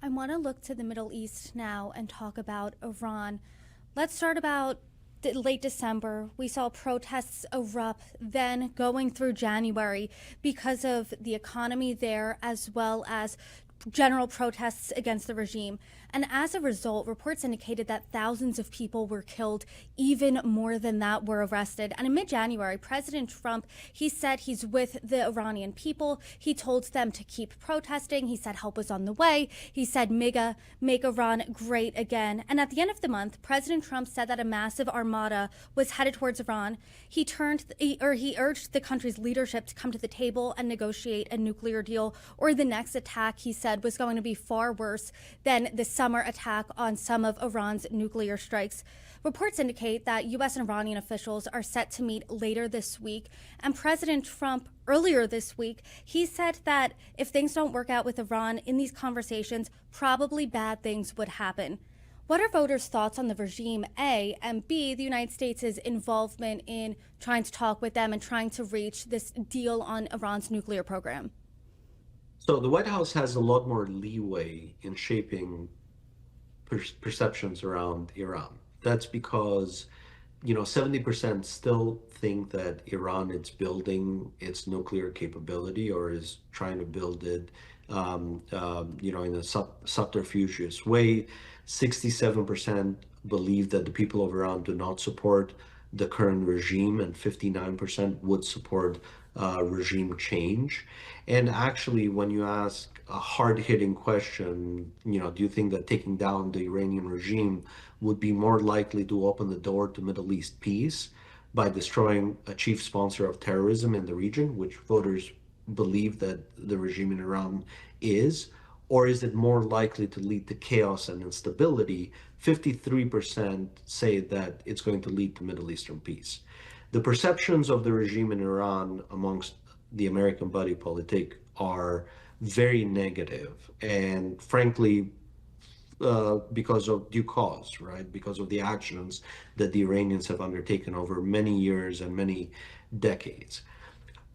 I want to look to the Middle East now and talk about Iran. Let's start about late December. We saw protests erupt, then going through January because of the economy there, as well as general protests against the regime. And as a result, reports indicated that thousands of people were killed, even more than that were arrested. And in mid-January, President Trump, he said he's with the Iranian people. He told them to keep protesting. He said help is on the way. He said make Iran great again. And at the end of the month, President Trump said that a massive armada was headed towards Iran. He urged the country's leadership to come to the table and negotiate a nuclear deal, or the next attack, he said, was going to be far worse than the summer attack on some of Iran's nuclear strikes. Reports indicate that U.S. and Iranian officials are set to meet later this week. And President Trump, earlier this week, he said that if things don't work out with Iran in these conversations, probably bad things would happen. What are voters' thoughts on the regime, A, and B, the United States' involvement in trying to talk with them and trying to reach this deal on Iran's nuclear program? So the White House has a lot more leeway in shaping perceptions around Iran. That's because, 70% still think that Iran is building its nuclear capability or is trying to build it, in a subterfugeous way. 67% believe that the people of Iran do not support the current regime, and 59% would support regime change. And actually, when you ask a hard-hitting question, do you think that taking down the Iranian regime would be more likely to open the door to Middle East peace by destroying a chief sponsor of terrorism in the region, which voters believe that the regime in Iran is? Or is it more likely to lead to chaos and instability? 53% say that it's going to lead to Middle Eastern peace. The perceptions of the regime in Iran amongst the American body politic are very negative, and frankly, because of due cause, right? Because of the actions that the Iranians have undertaken over many years and many decades.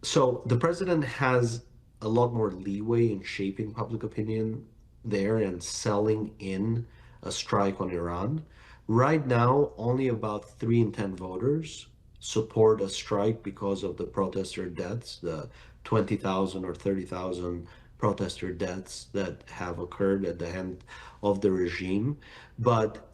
So the president has a lot more leeway in shaping public opinion there and selling in a strike on Iran. Right now, only about 3 in 10 voters support a strike because of the protester deaths, the 20,000 or 30,000 protester deaths that have occurred at the hand of the regime. But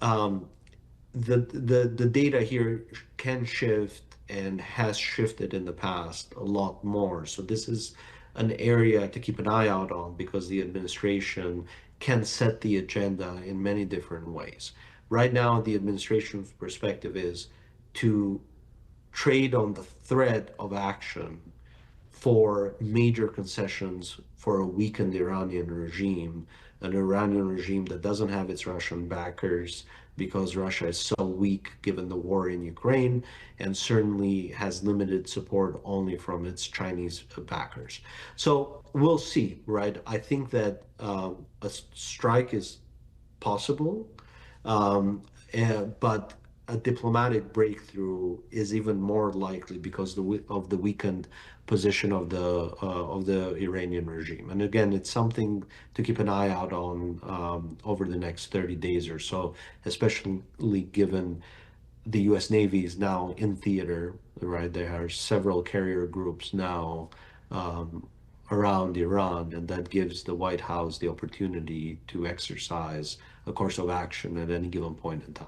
the data here can shift and has shifted in the past a lot more. So this is an area to keep an eye out on because the administration can set the agenda in many different ways. Right now, the administration's perspective is to trade on the threat of action for major concessions for a weakened Iranian regime, an Iranian regime that doesn't have its Russian backers because Russia is so weak given the war in Ukraine, and certainly has limited support only from its Chinese backers. So we'll see, right? I think that a strike is possible, but a diplomatic breakthrough is even more likely because of the weakened position of the Iranian regime. And again, it's something to keep an eye out on over the next 30 days or so, especially given the U.S. Navy is now in theater, right? There are several carrier groups now around Iran, and that gives the White House the opportunity to exercise a course of action at any given point in time.